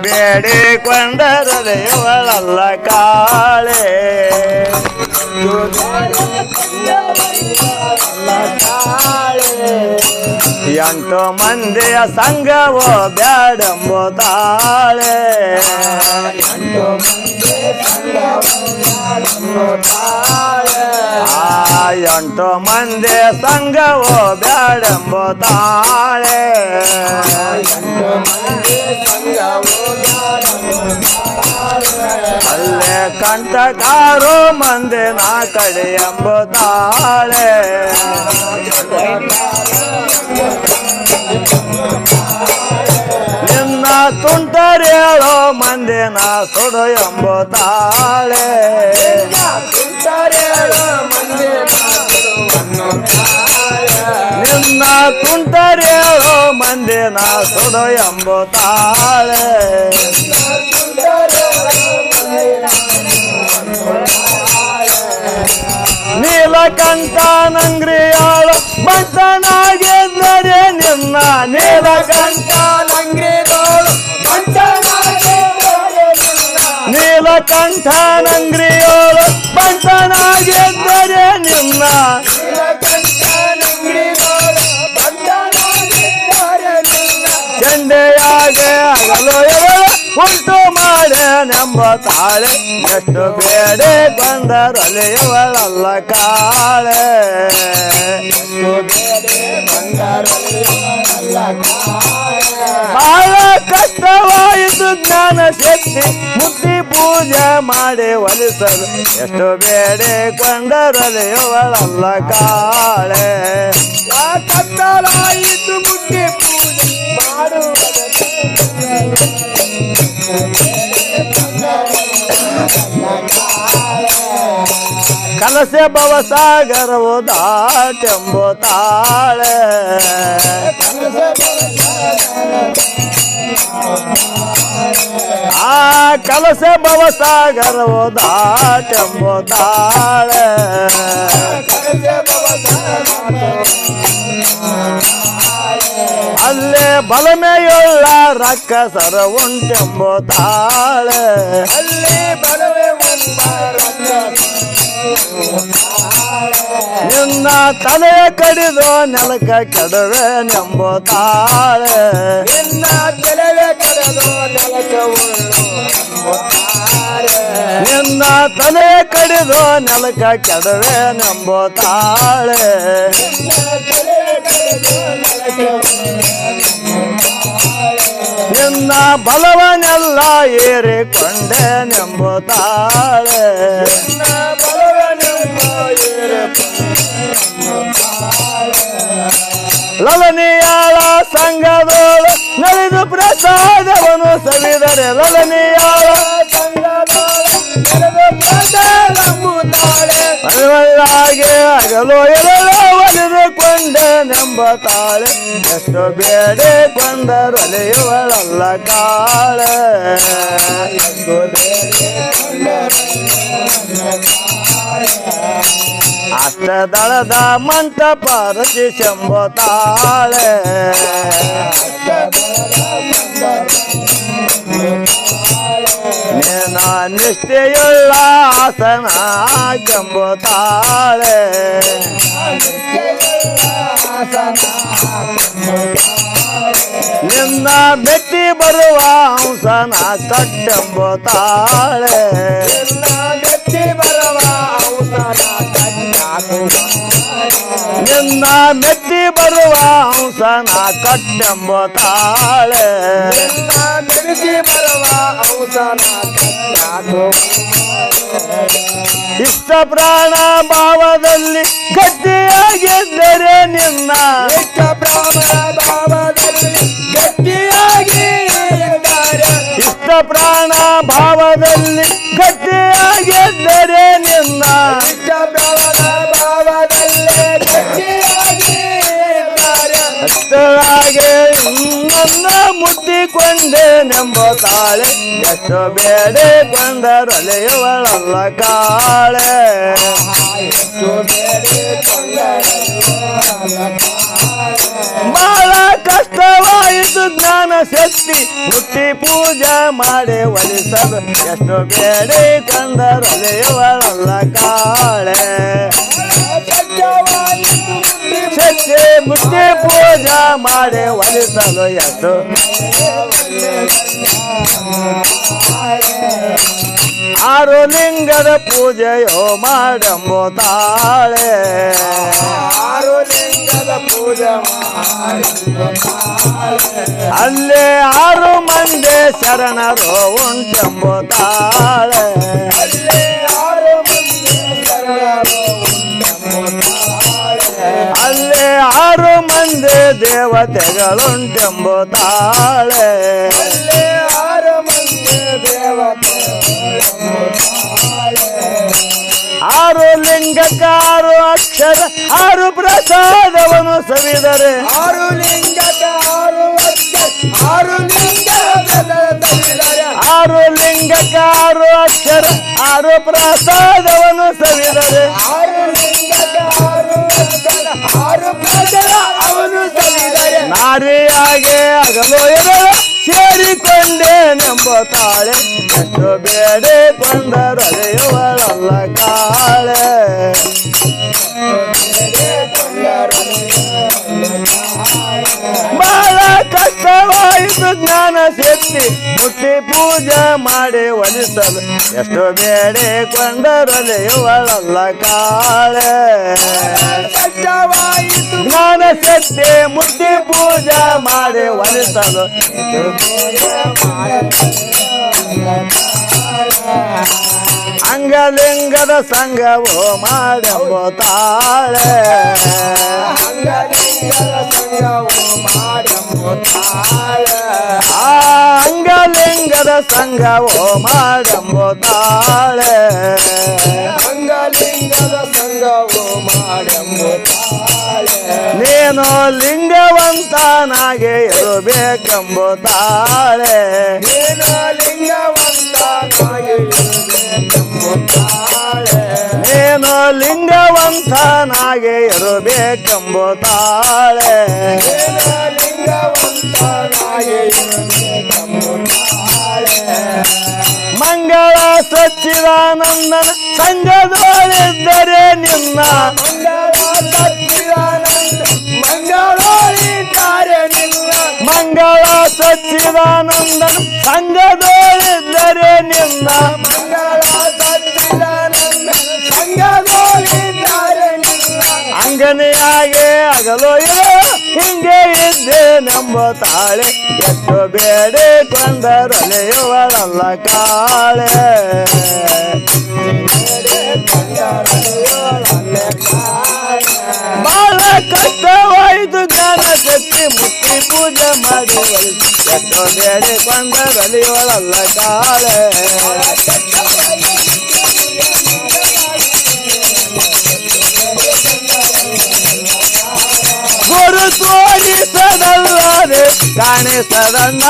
ಬೇಡಿಕೊಂಡರದೆ ಇವಳಲ್ಲ ಕಾಳೆ ಎಂಟು ಮಂದಿಯ ಸಂಘವೋ ಬ್ಯಾಡಂಬುದಾಳೆ ಎಂಟು ಮಂದಿ ಸಂಘವೋ ಬ್ಯಾಡಂಬುದಾಳೆ ಅಲ್ಲೇ ಕಂಠಕಾರು ಮಂದಿ ನಾ ಕಡೆ ಎಂಬುದಾಳೆ ನಿನ್ನ ತುಂಟರೇಳೋ ಮಂದಿನ ಸುಡು ಎಂಬುದಾಳೆ ನಿನ್ನ ತುಂಟರೇಳೋ ಮಂದಿನ ಸುಡು ಎಂಬುದಾಳೆ ನೀಲಕಂಠನಂಗ್ರಿಯಾಳ ಬಂಟನಾಗಿದ್ದರೆ ನಿನ್ನ ನೀಲಕಂಠನಂಗ್ರಿಗಳು ನೀಲಕಂಠನಂಗ್ರಿಯೋಳು ಬಂಟನಾಗಿದ್ದರೆ ನಿನ್ನ ಚಂಡೆಯಾಗೆ ಆಗಲು ಉಂಟು ಮಾಡೆನೆಂಬ ತಾಳೆ ಎಷ್ಟು ಬೇಡೆ ಬಂದರಲ್ಲಿ ಇವಳಲ್ಲ ಕಾಳೆ ಬಹಳ ಕಷ್ಟವಾಯಿತು ಜ್ಞಾನ ಶಕ್ತಿ ಮುಕ್ತಿ ಪೂಜೆ ಮಾಡಿ ಒಲಿಸಲು ಎಷ್ಟು ಬೇಡೆ ಕೊಂಡರಲ್ಲಿ ಇವಳಲ್ಲ ಕಾಳೆ ಕಷ್ಟವಾಯಿತು ಮುಕ್ತಿ ಪೂಜೆ ಕಲಸೆ ಭವಸಾಗರವು ದಾಟೆಂಬುದಾಳೆ ಆ ಕಲಸೆ ಭವಸಾಗರವು ದಾಟೆಂಬುದಾಳೆ ಅಲ್ಲೇ ಬಲಮೆಯುಳ್ಳ ರಕ್ಕಸರ ಉಂಟೆಂಬುದಾಳೆ ಅಲ್ಲಿ ಬಲವೇ ನಿನ್ನ ತಲೆಯ ಕಡಿದು ನೆಲಕ ಕೆಡವೆನೆಂಬುದಾಳೆ ನಿನ್ನ ತಲೆಯ ಕಡಿದು ನೆಲಕ ನಿನ್ನ ತಲೆಯ ಕಡಿದು ನೆಲಕ ಕೆಡವೆನೆಂಬುದಾಳೆ ನಿನ್ನ ಬಲವನೆಲ್ಲ ಏರಿಕೊಂಡೆನೆಂಬುದಾಳೆ ಲಲನಿಯಾಳ ಸಂಘದೋಳು ನಲಿದು ಪ್ರಸಾದವನು ಸವಿದರೆ ಲಲನಿಯಾಳ ಮನವಲ್ಲಾಗೆ ಅಗಲು ಎಲ್ಲೋ ಒಲಿದುಕೊಂಡೆನೆಂಬ ತಾಳೆ ಎಷ್ಟು ಬೇಡೆ ಕೊಂಡರೊಲೆ ಇವಳಲ್ಲ ಕಾಳೆ ಅಷ್ಟದಳದ ಮಂಟಪ ರಚಿಸೆಂಬುದಾಳೆ ನೇನ ನಿಷ್ಠೆಯುಳ್ಳ ಆಸನ ಕೆಂಬುದಾಳೆ ನಿನ್ನ ಮೆಟ್ಟಿ ಬರುವ ಹಂಸನ ಕಟ್ಟೆಂಬುದಾಳೆ ನಿನ್ನ ಮೆಟ್ಟಿ ಬರುವ ಹಂಸನ ಕಟ್ಟೆಂಬುದಾಳೆ ಇಷ್ಟ ಪ್ರಾಣ ಭಾವದಲ್ಲಿ ಗಟ್ಟಿಯಾಗಿದ್ದರೆ ನಿನ್ನ ಇಷ್ಟ ಪ್ರಾಣ ಭಾವದಲ್ಲಿ ಗಟ್ಟಿಯಾಗಿ ಇಷ್ಟ ಪ್ರಾಣ ಭಾವದಲ್ಲಿ ಗಟ್ಟಿಯಾಗಿದ್ದರೆ ನಿನ್ನ ಇಷ್ಟ ಪ್ರಾಣ ಭಾವದಲ್ಲಿ ಅಷ್ಟರಾಗೆ ನನ್ನ ಮುಟ್ಟಿಕೊಂಡೆನೆಂಬ ತಾಳೆ ಎಷ್ಟು ಬೇಡೆ ಕೊಂಡರಲೆ ಇವಳಲ್ಲ ಕಾಳೆ ಶಕ್ತಿ ಮುಟ್ಟಿ ಪೂಜೆ ಮಾಡಿ ಒಲಿಸಲು ಎಷ್ಟು ಬೇಡಿಕೊಂಡರೊಲಿಯುವಳಲ್ಲ ಕಾಳೆ ಶಕ್ತಿ ಮುಟ್ಟಿ ಪೂಜೆ ಮಾಡಿ ಒಲಿಸಲು ಎಷ್ಟು ಆರು ಲಿಂಗದ ಪೂಜೆಯೋ ಮಾಡಂಬುತ್ತಾಳೆ ಆರು ಲಿಂಗದ ಪೂಜೆ ಅಲ್ಲೇ 6 ಮಂದಿ ಶರಣರು ಉಂಟೆಂಬುತ್ತಾಳೆ ಅಲ್ಲೇ 6 ಮಂದಿ ದೇವತೆಗಳುಂಟೆಂಬುತ್ತಾಳೆ 6 ಲಿಂಗಕ್ಕೆ 6 ಅಕ್ಷರ 6 ಪ್ರಸಾದವನ್ನು ಸವಿದರೆ 6 ಲಿಂಗಕ್ಕೆ 6 ಅಕ್ಷರ 6 ಲಿಂಗ 6 ಲಿಂಗಕ್ಕೆ 6 ಅಕ್ಷರ 6 ಪ್ರಸಾದವನ್ನು ಸವಿದರೆ 6 ಲಿಂಗಕ್ಕೆ 6 ಅಕ್ಷರ 6 ಪ್ರಸಾದವನ್ನು ಸವಿದರೆ ನಾರಿಯಾಗೆ ಹಗಲು ಇರಲು ಸೇರಿಕೊಂಡೇನೆಂಬುತ್ತಾಳೆ ಎಷ್ಟು ಬೇಡಿಕೊಂಡರೊಲಿಯುವಳಲ್ಲ ಕಾಳೆ ಬಹಳ ಕಷ್ಟವಾಯಿತು ಜ್ಞಾನ ಶಕ್ತಿ ಮುಟ್ಟಿ ಪೂಜೆ ಮಾಡಿ ಒಲಿಸಲು ಎಷ್ಟು ಬೇಡಿಕೊಂಡರೊಲಿಯುವಳಲ್ಲ ಕಾಳೆ ಜ್ಞಾನ ಶಕ್ತಿ ಮುಟ್ಟಿ ಪೂಜೆ ಮಾಡಿ ಒಲಿಸಲು ಅಂಗಲಿಂಗದ ಸಂಘವು ಮಾಡಂಬುತ್ತಾಳೆ ಅಂಗಲಿಂಗದ ಸಂಘವು ಮಾಡಂಬುತ್ತಾಳೆ ಅಂಗಲಿಂಗದ ಸಂಘವು ಮಾಡಂಬುತ್ತಾಳೆ ನೀನು ಲಿಂಗವಂತನಾಗೆ ಇರಬೇಕೆಂಬುತ್ತಾಳೆ ನೀನು ಲಿಂಗವಂತನಾಗಿ ಇರಬೇಕೆಂಬುತ್ತಾಳೆ ನೀನು ಲಿಂಗವಂತನಾಗೆ ಇರಬೇಕೆಂಬುತ್ತಾಳೆ ನೀನು ಲಿಂಗವಂತನಾಗಿ ಇರಬೇಕೆಂಬುತ್ತಾಳೆ ಮಂಗಳ ಸಚ್ಚಿದಾನಂದನ ಸಂಘದೊಳಿದ್ದರೆ ನಿನ್ನ ಮಂಗಳ ಸಚ್ಚಿದಾನಂದನ ಸಂಘದೊಳಿದ್ದರೆ ನಿನ್ನ ಅಂಗನೆಯಾಗೆ ಹಗಲು ಹಿಂಗೆ ಇದ್ದೇನೆಂಬುತ್ತಾಳೆ ಎಷ್ಟು ಬೇಡಿಕೊಂಡರೊಲಿಯುವಳಲ್ಲ ಕಾಳೆ ಬಹಳ ಕಷ್ಟವಾಯಿತು ಜ್ಞಾನ ಶಕ್ತಿ ಮುಟ್ಟಿ ಪೂಜೆ ಮಾಡಿ ಒಲಿಸಿ ಎಷ್ಟು ಬೇಡಿಕೊಂಡರೊಲಿಯುವಳಲ್ಲ ಕಾಳೆ ಗುರು ತೋರಿಸದಲ್ಲದೆ ಕಾಣಿಸದನ್ನ